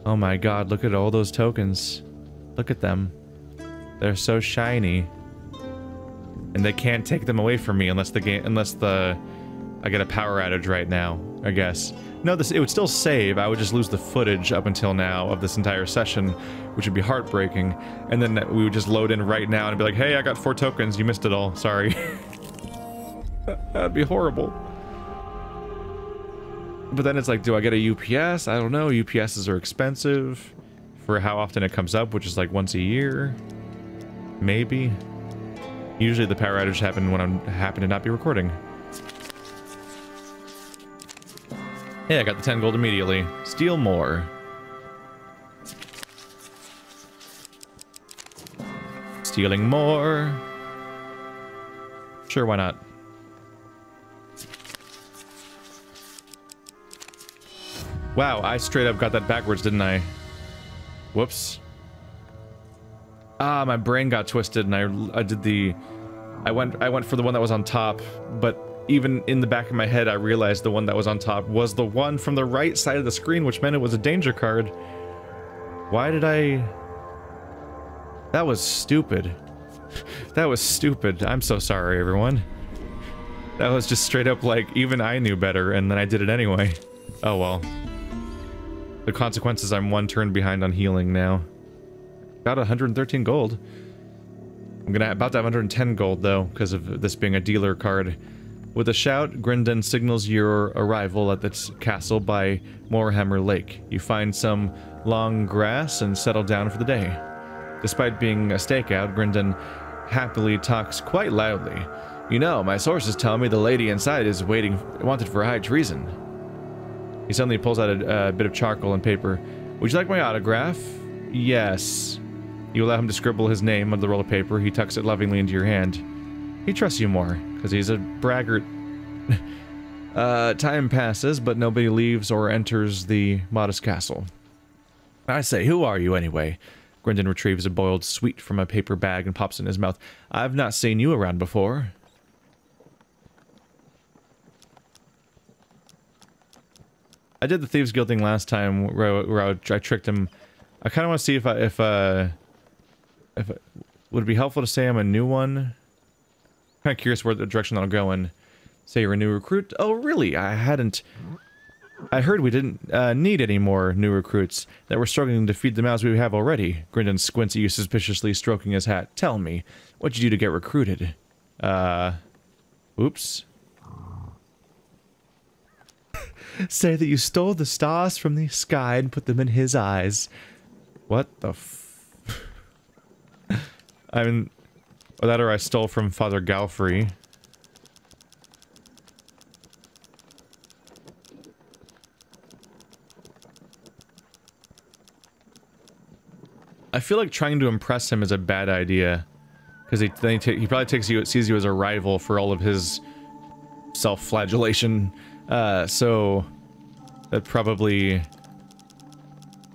Oh my god, look at all those tokens. Look at them. They're so shiny. And they can't take them away from me unless I get a power outage right now, I guess. No, it would still save. I would just lose the footage up until now of this entire session, which would be heartbreaking. And then we would just load in right now and be like, hey, I got 4 tokens. You missed it all. Sorry. That'd be horrible. But then it's like, do I get a UPS? I don't know. UPSs are expensive for how often it comes up, which is like once a year. Maybe. Usually the power outage happen when I happen to not be recording. Hey, I got the 10 gold immediately. Steal more. Stealing more. Sure, why not? Wow, I straight up got that backwards, didn't I? Whoops. Ah, my brain got twisted and I went for the one that was on top, but even in the back of my head, I realized the one that was on top was the one from the right side of the screen, which meant it was a danger card. Why did I... That was stupid. That was stupid. I'm so sorry, everyone. That was just straight up like, even I knew better, and then I did it anyway. Oh well. The consequences, I'm 1 turn behind on healing now. Got 113 gold. I'm about to have 110 gold, though, because of this being a dealer card. With a shout, Grindon signals your arrival at the castle by Moorhammer Lake. You find some long grass and settle down for the day. Despite being a stakeout, Grindon happily talks quite loudly. You know, my sources tell me the lady inside is wanted for high treason. He suddenly pulls out a bit of charcoal and paper. Would you like my autograph? Yes. You allow him to scribble his name on the roll of paper. He tucks it lovingly into your hand. He trusts you more, because he's a braggart. Time passes, but nobody leaves or enters the modest castle. I say, who are you anyway? Grindon retrieves a boiled sweet from a paper bag and pops it in his mouth. I've not seen you around before. I did the Thieves Guild thing last time where I tricked him. I kind of want to see if it would be helpful to say I'm a new one. Kind of curious where the direction I'll go in. Say you're a new recruit? Oh, really? I heard we didn't need any more new recruits, that we're struggling to feed the mouths we have already. Grindon squints at you suspiciously, stroking his hat. Tell me, what'd you do to get recruited? Oops. Say that you stole the stars from the sky and put them in his eyes. What the I mean... Or that, or I stole from Father Galfrey. I feel like trying to impress him is a bad idea, because he probably sees you as a rival for all of his self-flagellation. So that probably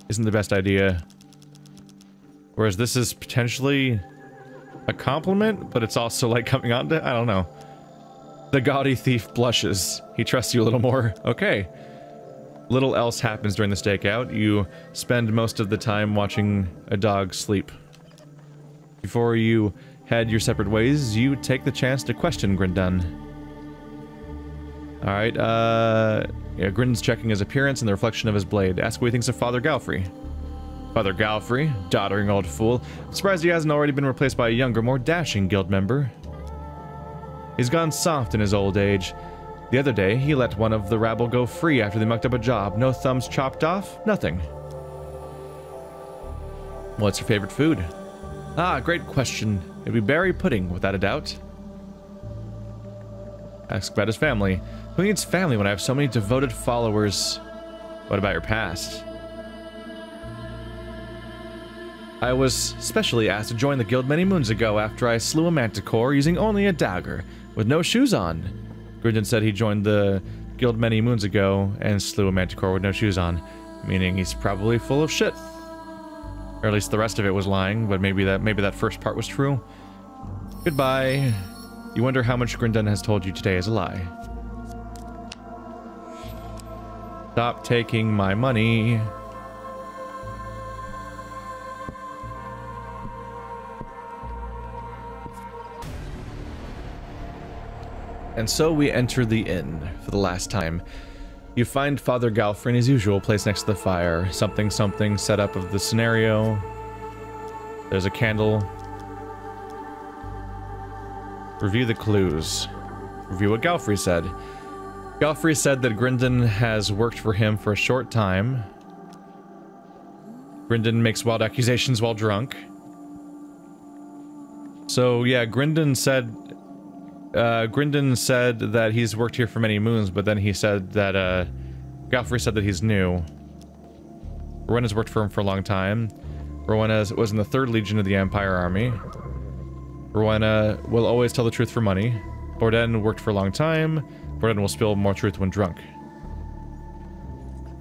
isn't the best idea. Whereas this is potentially a compliment, but it's also like coming on to, I don't know. The gaudy thief blushes. He trusts you a little more. Okay. Little else happens during the stakeout. You spend most of the time watching a dog sleep. Before you head your separate ways, you take the chance to question Grindon. Alright, yeah, Grindon's checking his appearance and the reflection of his blade. Ask what he thinks of Father Galfrey. Father Galfrey, doddering old fool. I'm surprised he hasn't already been replaced by a younger, more dashing guild member. He's gone soft in his old age. The other day, he let one of the rabble go free after they mucked up a job. No thumbs chopped off, nothing. What's your favorite food? Ah, great question. It'd be berry pudding, without a doubt. Ask about his family. Who needs family when I have so many devoted followers? What about your past? I was specially asked to join the guild many moons ago after I slew a manticore using only a dagger, with no shoes on. Grindon said he joined the guild many moons ago and slew a manticore with no shoes on, meaning he's probably full of shit. Or at least the rest of it was lying, but maybe that first part was true. Goodbye. You wonder how much Grindon has told you today is a lie. Stop taking my money. And so we enter the inn for the last time. You find Father Galfrey in his usual place next to the fire. Something set up of the scenario. There's a candle. Review the clues. Review what Galfrey said. Galfrey said that Grindon has worked for him for a short time. Grindon makes wild accusations while drunk. So yeah, Grindon said that he's worked here for many moons, but then he said that Galfrey said that he's new. Rowena's worked for him for a long time. Rowena was in the 3rd Legion of the Empire Army. Rowena will always tell the truth for money. Borden worked for a long time. Borden will spill more truth when drunk.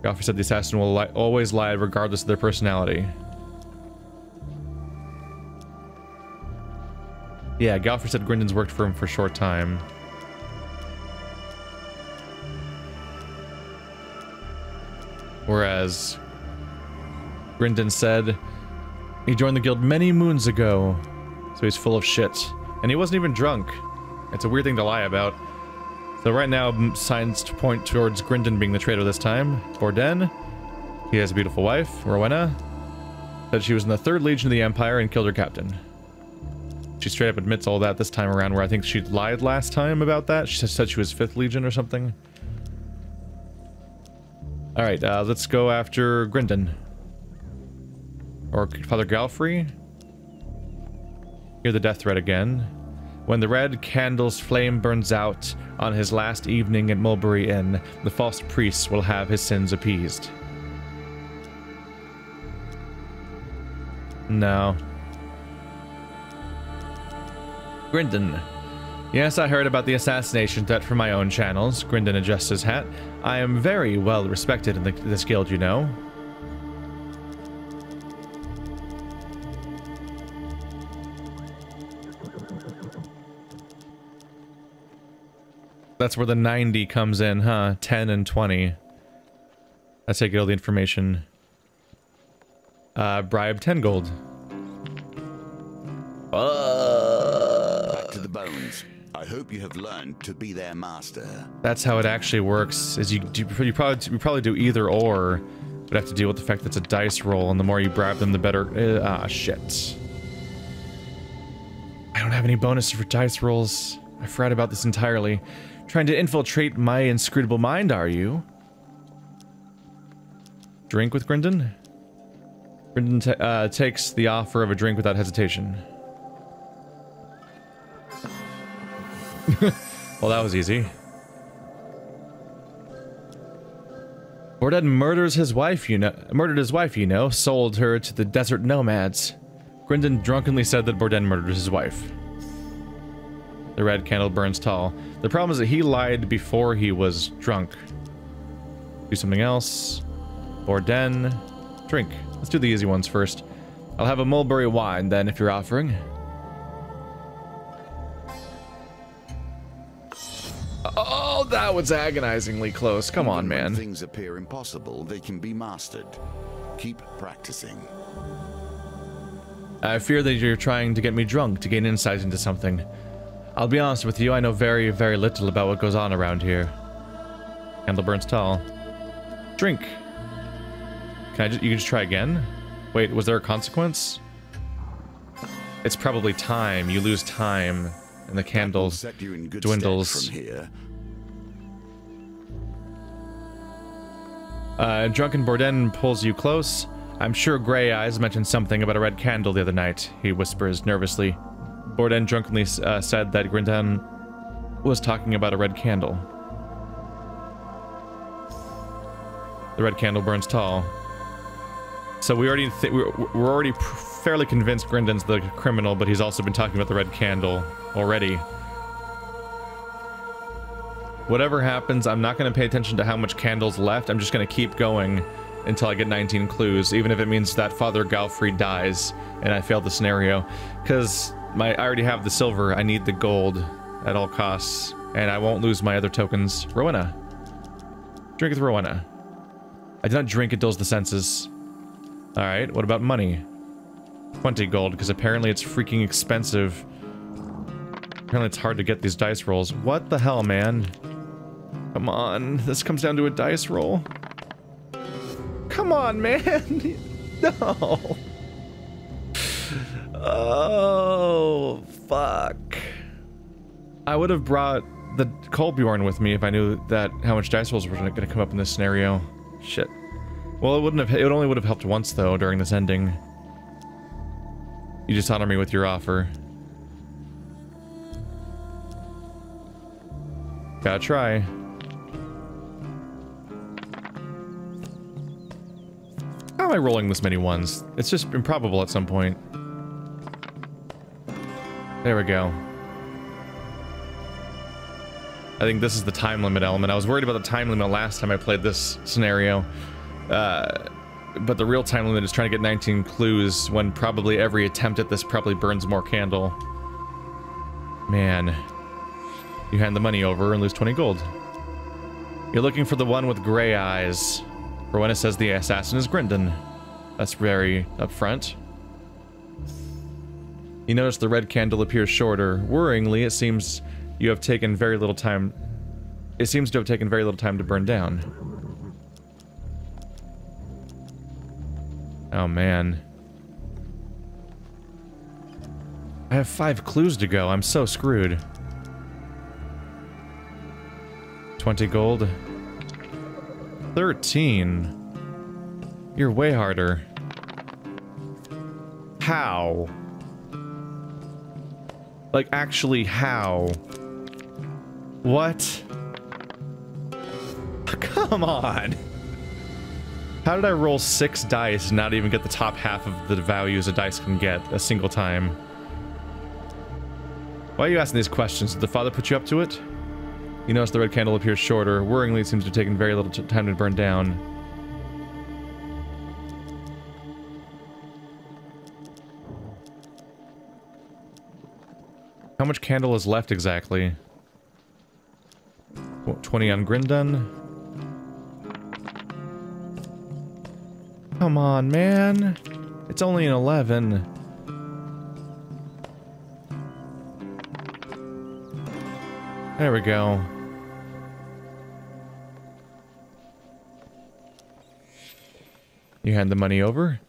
Galfrey said the assassin will always lie regardless of their personality. Yeah, Galfrey said Grindon's worked for him for a short time. Whereas Grindon said he joined the guild many moons ago, so he's full of shit. And he wasn't even drunk. It's a weird thing to lie about. So right now, signs point towards Grindon being the traitor this time. Borden, he has a beautiful wife, Rowena, said she was in the 3rd Legion of the Empire and killed her captain. She straight up admits all that this time around, where I think she lied last time about that. She said she was 5th Legion or something. Alright, let's go after Grindon. Or Father Galfrey. Hear the death threat again. When the red candle's flame burns out on his last evening at Mulberry Inn, the false priest will have his sins appeased. No. Grindon. Yes, I heard about the assassination threat from my own channels. Grindon adjusts his hat. I am very well respected in this guild, you know. That's where the 90 comes in, huh? 10 and 20. I take all the information. Bribe 10 gold. Back to the bones. I hope you have learned to be their master. That's how it actually works. Is you probably do either or, but have to deal with the fact that it's a dice roll, and the more you bribe them, the better. Shit. I don't have any bonuses for dice rolls. I forgot about this entirely. Trying to infiltrate my inscrutable mind, are you? Drink with Grindon? Grindon takes the offer of a drink without hesitation. Well, that was easy. Borden murders his wife, you know. Sold her to the desert nomads. Grindon drunkenly said that Borden murdered his wife. The red candle burns tall. The problem is that he lied before he was drunk. Do something else. Borden. Drink. Let's do the easy ones first. I'll have a mulberry wine then, if you're offering. Oh, that was agonizingly close. Come on, man. When things appear impossible, they can be mastered. Keep practicing. I fear that you're trying to get me drunk to gain insight into something. I'll be honest with you, I know very, very little about what goes on around here. Candle burns tall. Drink. You can just try again? Wait, was there a consequence? It's probably time. You lose time, and the candle dwindles. From here. Drunken Borden pulls you close. I'm sure Grey Eyes mentioned something about a red candle the other night, he whispers nervously. Borden drunkenly said that Grindon was talking about a red candle. The red candle burns tall. So we're already fairly convinced Grindon's the criminal, but he's also been talking about the red candle already. Whatever happens, I'm not going to pay attention to how much candle's left. I'm just going to keep going until I get 19 clues, even if it means that Father Galfrey dies and I fail the scenario. Because I already have the silver, I need the gold at all costs, and I won't lose my other tokens. Rowena. Drink with Rowena. I did not drink, it dulls the senses. Alright, what about money? 20 gold, because apparently it's freaking expensive Apparently it's hard to get these dice rolls. What the hell, man? Come on, this comes down to a dice roll. Come on, man! No! Oh, fuck. I would have brought the Kolbjorn with me if I knew that how much dice rolls were going to come up in this scenario. Shit. Well, it wouldn't have. It only would have helped once though during this ending. You just honor me with your offer. Gotta try. How am I rolling this many ones? It's just improbable at some point. There we go. I think this is the time limit element. I was worried about the time limit last time I played this scenario. But the real time limit is trying to get 19 clues when probably every attempt at this probably burns more candle. Man. You hand the money over and lose 20 gold. You're looking for the one with gray eyes. For when it says the assassin is Grindon. That's very upfront. You notice the red candle appears shorter. Worryingly, it seems you have taken very little time. It seems to have taken very little time to burn down. Oh man. I have 5 clues to go. I'm so screwed. 20 gold. 13. You're way harder. How? Like, actually, how? What? Come on! How did I roll 6 dice and not even get the top half of the values a dice can get a single time? Why are you asking these questions? Did the father put you up to it? You notice the red candle appears shorter. Worryingly, it seems to have taken very little time to burn down. How much candle is left exactly? 20 on Grindon. Come on, man. It's only an 11. There we go. You hand the money over.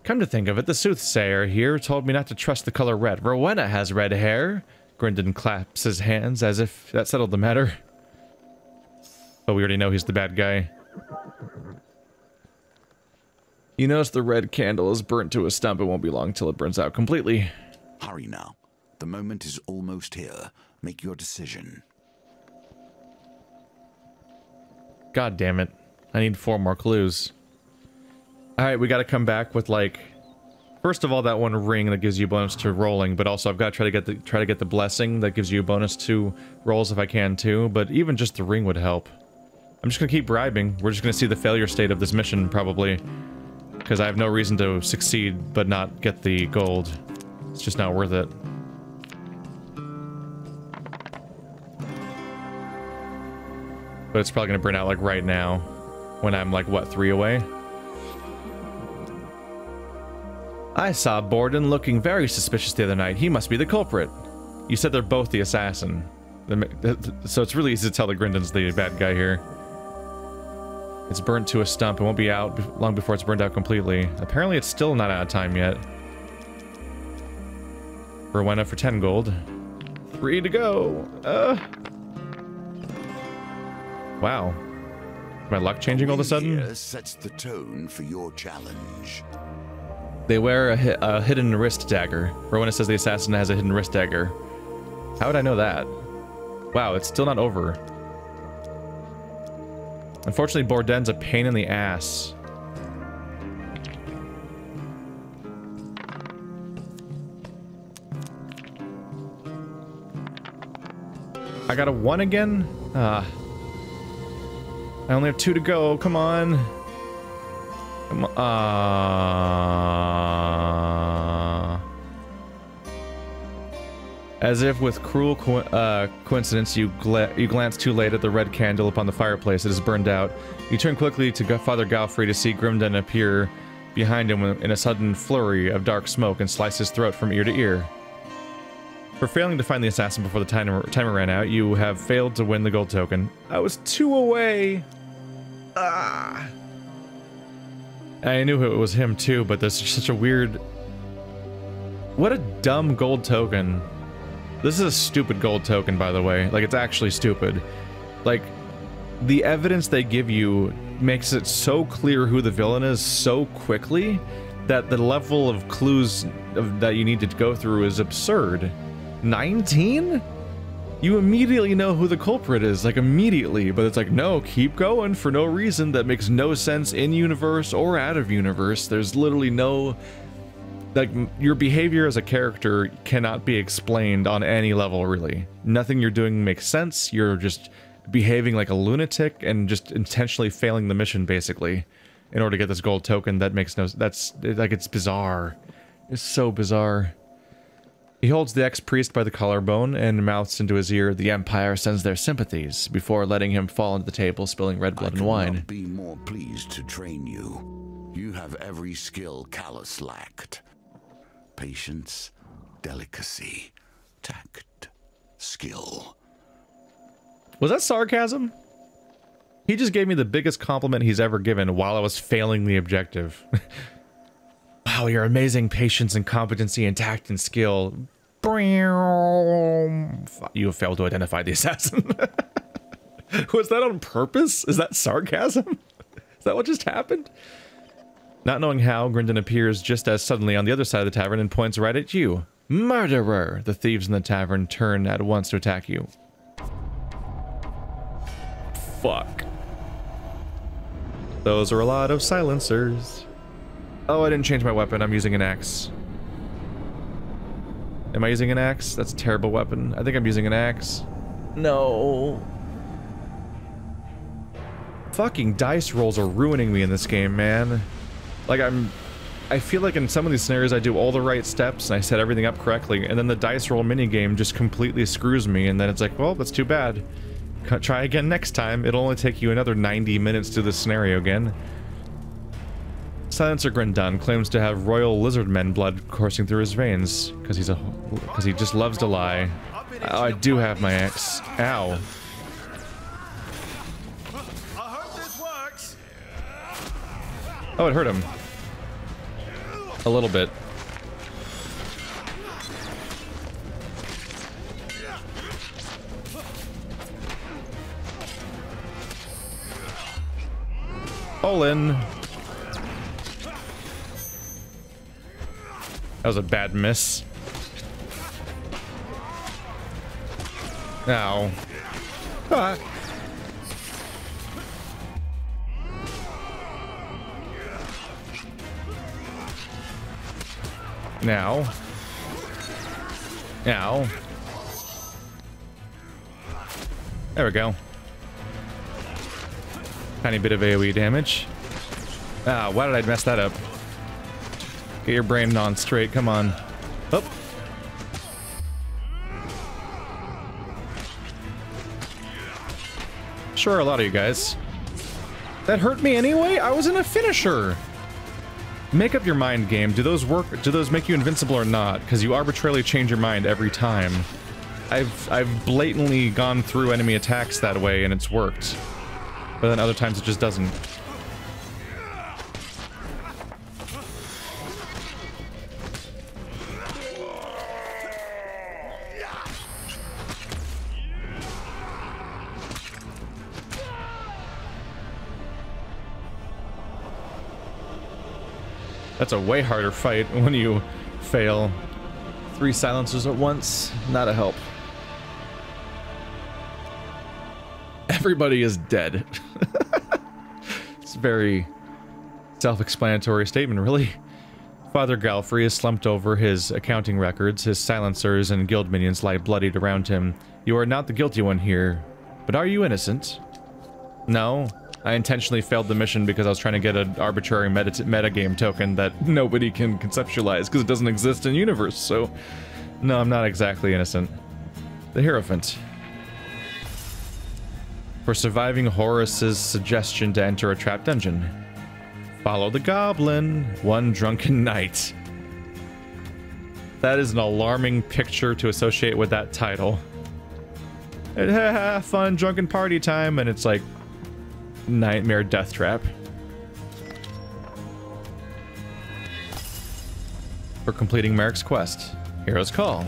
Come to think of it, the soothsayer here told me not to trust the color red. Rowena has red hair. Grindon claps his hands as if that settled the matter. But we already know he's the bad guy. You notice the red candle is burnt to a stump. It won't be long till it burns out completely. Hurry now. The moment is almost here. Make your decision. God damn it. I need 4 more clues. Alright, we gotta come back with, like... First of all, that one ring that gives you a bonus to rolling, but also I've got to try to get the blessing that gives you a bonus to rolls if I can too, but even just the ring would help. I'm just gonna keep bribing. We're just gonna see the failure state of this mission, probably. Because I have no reason to succeed but not get the gold. It's just not worth it. But it's probably gonna burn out, like, right now. When I'm, like, what, 3 away? I saw Borden looking very suspicious the other night. He must be the culprit. You said they're both the assassin. So it's really easy to tell that Grindon's the bad guy here. It's burnt to a stump. It won't be out long before it's burned out completely. Apparently it's still not out of time yet. Rowena for 10 gold. 3 to go. Wow. Is my luck changing all of a sudden? Here sets the tone for your challenge. They wear a hidden wrist dagger. Rowena says the assassin has a hidden wrist dagger. How would I know that? Wow, it's still not over. Unfortunately, Borden's a pain in the ass. I got a 1 again? I only have 2 to go. Come on. Come on. As if with cruel coincidence, you glance too late at the red candle upon the fireplace. It is burned out. You turn quickly to Father Galfrey to see Grindon appear behind him in a sudden flurry of dark smoke and slice his throat from ear to ear. For failing to find the assassin before the timer ran out, you have failed to win the gold token. I was 2 away. Ah. I knew it was him too, but there's such a weird... What a dumb gold token. This is a stupid gold token, by the way. Like, it's actually stupid. Like, the evidence they give you makes it so clear who the villain is so quickly that the level of clues that you need to go through is absurd. 19? You immediately know who the culprit is, like immediately, but it's like, no, keep going for no reason that makes no sense in universe or out of universe. There's literally no, like, your behavior as a character cannot be explained on any level, really. Nothing you're doing makes sense. You're just behaving like a lunatic and just intentionally failing the mission, basically, in order to get this gold token. That makes no, that's, like, it's bizarre. It's so bizarre. He holds the ex-priest by the collarbone and mouths into his ear, "The Empire sends their sympathies," before letting him fall into the table, spilling red blood and wine. I could not be more pleased to train you. You have every skill Callus lacked. Patience, delicacy, tact, skill. Was that sarcasm? He just gave me the biggest compliment he's ever given while I was failing the objective. Wow, your amazing patience and competency and tact and skill. You have failed to identify the assassin. Was that on purpose? Is that sarcasm? Is that what just happened? Not knowing how, Grindon appears just as suddenly on the other side of the tavern and points right at you. Murderer! The thieves in the tavern turn at once to attack you. Fuck. Those are a lot of silencers. Oh, I didn't change my weapon. I'm using an axe. Am I using an axe? That's a terrible weapon. I think I'm using an axe. No. Fucking dice rolls are ruining me in this game, man. Like, I feel like in some of these scenarios I do all the right steps and I set everything up correctly, and then the dice roll minigame just completely screws me, and then it's like, well, that's too bad. Try again next time. It'll only take you another 90 minutes to do this scenario again. Silencer Grindon claims to have royal lizardmen blood coursing through his veins, because he just loves to lie. Oh, I do have my axe. Ow. Oh, it hurt him. A little bit. Olin. That was a bad miss. Ow. Ah. Now. Ow. There we go. Tiny bit of AoE damage. Ah, why did I mess that up? Get your brain on straight, come on. Oh. Sure, a lot of you guys. That hurt me anyway? I was in a finisher! Make up your mind, game. Do those work? Do those make you invincible or not? Because you arbitrarily change your mind every time. I've blatantly gone through enemy attacks that way and it's worked. But then other times it just doesn't. That's a way harder fight when you fail. 3 silencers at once, not a help. Everybody is dead. It's a very self-explanatory statement, really. Father Galfrey is slumped over his accounting records. His silencers and guild minions lie bloodied around him. You are not the guilty one here, but are you innocent? No. I intentionally failed the mission because I was trying to get an arbitrary metagame token that nobody can conceptualize because it doesn't exist in universe, so... No, I'm not exactly innocent. The Hierophant. For surviving Horus's suggestion to enter a trap dungeon. Follow the Goblin. One drunken night. That is an alarming picture to associate with that title. Fun drunken party time, and it's like nightmare death trap. For completing Merrick's quest, Hero's Call.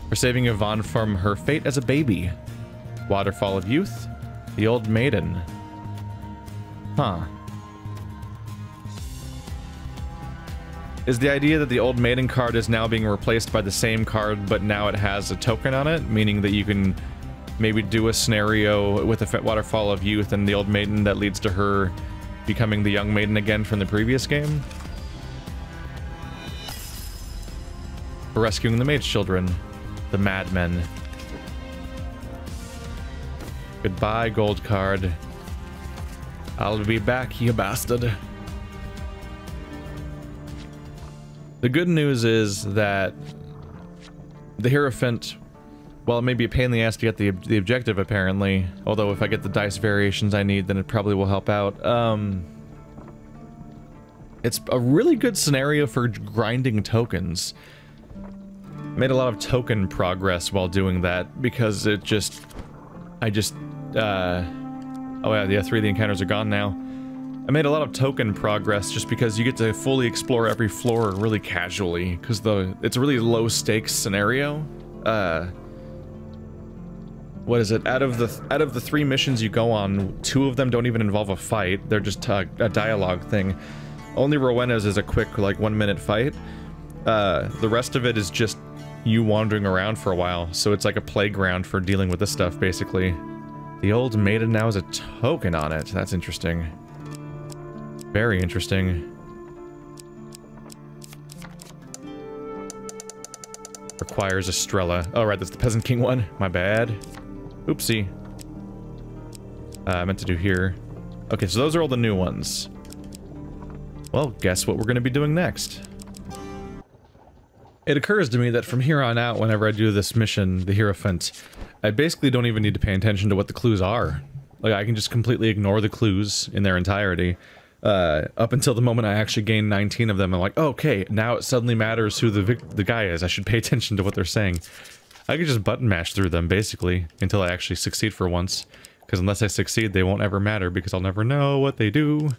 For saving Yvonne from her fate as a baby. Waterfall of Youth, the Old Maiden. Huh. Is the idea that the Old Maiden card is now being replaced by the same card, but now it has a token on it, meaning that you can maybe do a scenario with a Waterfall of Youth and the Old Maiden that leads to her becoming the Young Maiden again from the previous game? For rescuing the Mage Children, the Madmen. Goodbye, gold card. I'll be back, you bastard. The good news is that the Hierophant, well, it may be a pain in the ass to get the objective, apparently. Although if I get the dice variations I need, then it probably will help out. It's a really good scenario for grinding tokens. Made a lot of token progress while doing that, because it just... oh yeah, the 3 of the encounters are gone now. I made a lot of token progress just because you get to fully explore every floor really casually, because it's a really low stakes scenario. What is it? Out of the 3 missions you go on, 2 of them don't even involve a fight. They're just a dialogue thing. Only Rowena's is a quick, like, 1-minute fight. The rest of it is just you wandering around for a while, so it's like a playground for dealing with this stuff, basically. The Old Maiden now has a token on it. That's interesting. Very interesting. Requires Estrella. Oh, right, that's the Peasant King one. My bad. Oopsie. I meant to do here. Okay, so those are all the new ones. Well, guess what we're going to be doing next? It occurs to me that from here on out, whenever I do this mission, the Hierophant, I basically don't even need to pay attention to what the clues are. Like, I can just completely ignore the clues in their entirety. Up until the moment I actually gain 19 of them, I'm like, oh, okay, now it suddenly matters who the guy is. I should pay attention to what they're saying. I could just button mash through them, basically, until I actually succeed for once. Because unless I succeed, they won't ever matter, because I'll never know what they do.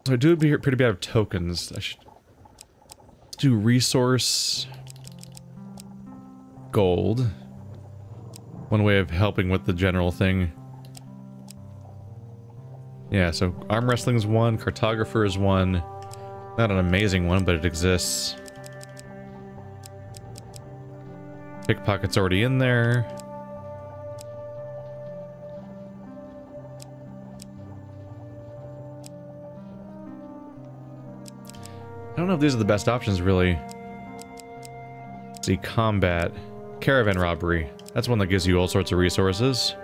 So I do pretty bad of tokens. I should do resource... gold. One way of helping with the general thing. Yeah, so arm wrestling is 1, cartographer is 1. Not an amazing one, but it exists. Pickpocket's already in there. I don't know if these are the best options, really. Let's see, combat. Caravan robbery. That's one that gives you all sorts of resources.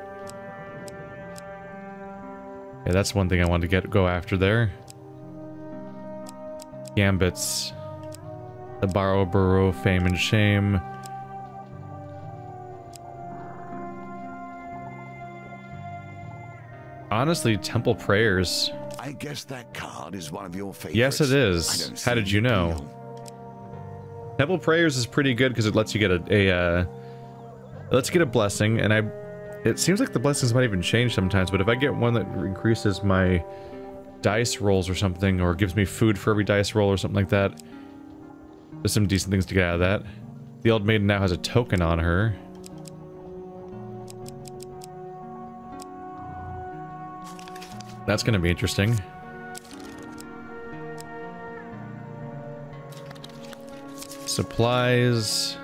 Yeah, that's one thing I wanted to go after there. Gambits. The Borrow, Burrow, Fame and Shame. Honestly, Temple Prayers. I guess that card is one of your favorites. Yes, it is. How did you know? Temple Prayers is pretty good because it lets you get it lets you get a blessing, and it seems like the blessings might even change sometimes, but if I get one that increases my dice rolls or something, or gives me food for every dice roll or something like that, there's some decent things to get out of that. The Old Maiden now has a token on her. That's gonna be interesting. Supplies.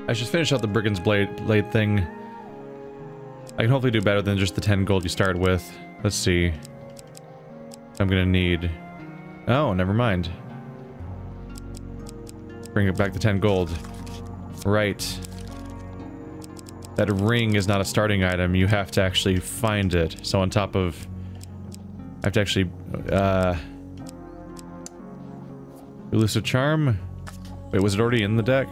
I should finish out the Brigand's Blade thing. I can hopefully do better than just the 10 gold you started with. Let's see. I'm gonna need... Oh, never mind. Bring it back to 10 gold. Right. That ring is not a starting item. You have to actually find it. So on top of... I have to actually... Elusive Charm? Wait, was it already in the deck?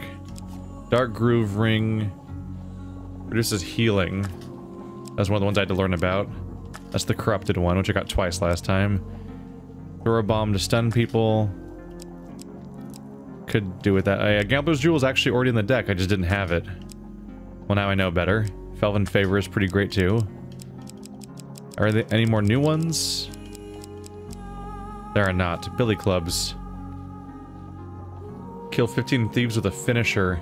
Dark Groove Ring. Reduces healing. That's one of the ones I had to learn about. That's the corrupted one, which I got twice last time. Throw a bomb to stun people. Could do with that. Gambler's Jewel is actually already in the deck, I just didn't have it. Well, now I know better. Felvin Favor is pretty great too. Are there any more new ones? There are not. Billy Clubs. Kill 15 thieves with a finisher.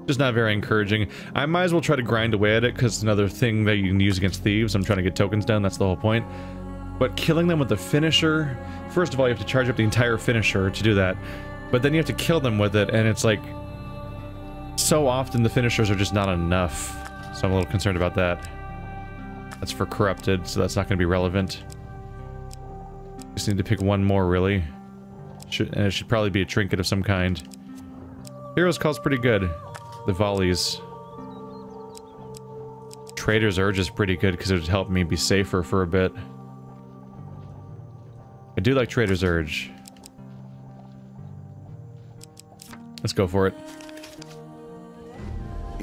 Just not very encouraging. I might as well try to grind away at it, because it's another thing that you can use against thieves. I'm trying to get tokens down, that's the whole point. But killing them with the finisher... First of all, you have to charge up the entire finisher to do that. But then you have to kill them with it, and it's like... So often the finishers are just not enough. So I'm a little concerned about that. That's for corrupted, so that's not going to be relevant. Just need to pick one more, really. And it should probably be a trinket of some kind. Hero's Call's pretty good. The volleys. Trader's Urge is pretty good because it would help me be safer for a bit. I do like Trader's Urge. Let's go for it.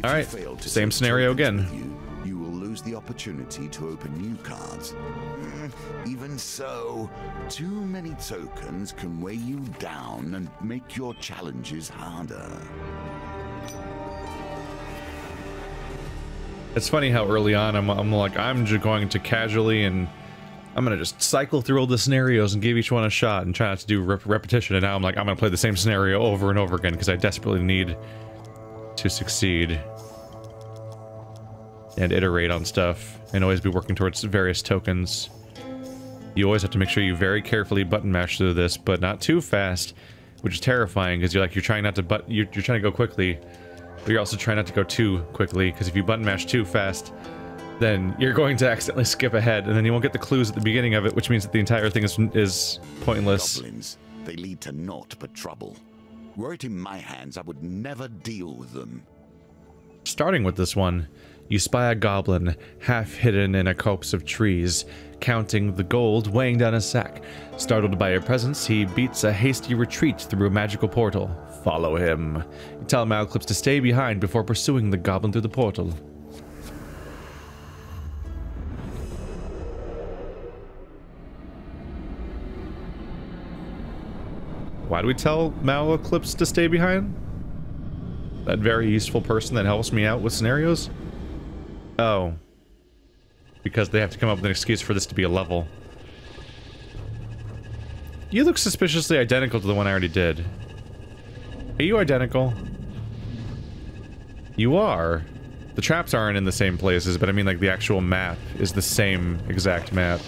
Alright, same scenario again. You will lose the opportunity to open new cards. Even so, too many tokens can weigh you down and make your challenges harder. It's funny how early on I'm like, I'm just going to casually and I'm gonna just cycle through all the scenarios and give each one a shot and try not to do repetition, and now I'm like, I'm gonna play the same scenario over and over again because I desperately need to succeed and iterate on stuff and always be working towards various tokens. You always have to make sure you very carefully button mash through this, but not too fast, which is terrifying because you're trying not to you're trying to go quickly, but you're also trying not to go too quickly, because if you button mash too fast, then you're going to accidentally skip ahead, and then you won't get the clues at the beginning of it, which means that the entire thing is pointless. Goblins, they lead to naught but trouble. Were it in my hands, I would never deal with them. Starting with this one, you spy a goblin, half hidden in a copse of trees, counting the gold weighing down a sack. Startled by your presence, he beats a hasty retreat through a magical portal. Follow him. You tell Malclips to stay behind before pursuing the goblin through the portal. Why do we tell Malclips to stay behind? That very useful person that helps me out with scenarios? Oh. Because they have to come up with an excuse for this to be a level. You look suspiciously identical to the one I already did. Are you identical? You are. The traps aren't in the same places, but I mean like the actual map is the same exact map.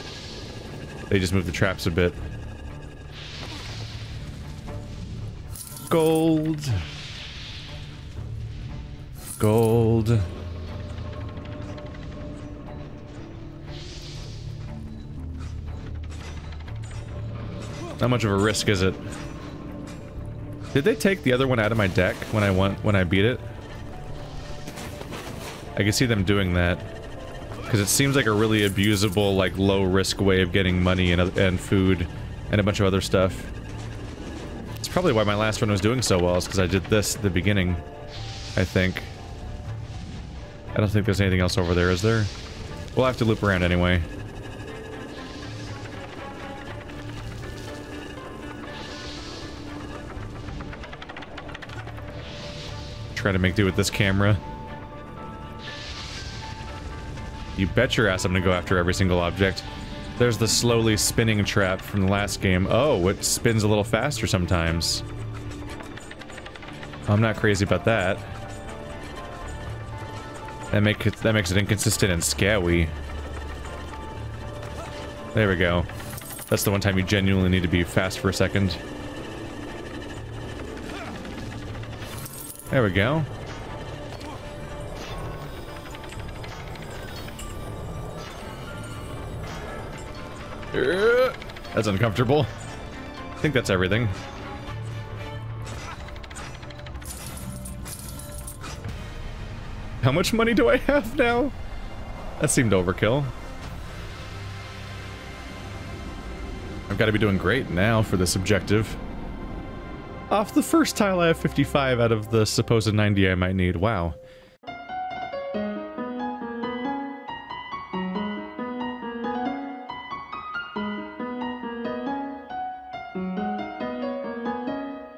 They just moved the traps a bit. Gold. Gold. How much of a risk is it? Did they take the other one out of my deck when I beat it? I can see them doing that. Because it seems like a really abusable, like, low-risk way of getting money and food and a bunch of other stuff. It's probably why my last run was doing so well, is because I did this at the beginning, I think. I don't think there's anything else over there, is there? We'll have to loop around anyway. Try to make do with this camera. You bet your ass I'm gonna go after every single object. There's the slowly spinning trap from the last game. Oh, it spins a little faster sometimes. I'm not crazy about that. That makes it inconsistent and scary. There we go. That's the one time you genuinely need to be fast for a second. There we go. That's uncomfortable. I think that's everything. How much money do I have now? That seemed overkill. I've got to be doing great now for this objective. Off the first tile, I have 55 out of the supposed 90 I might need. Wow.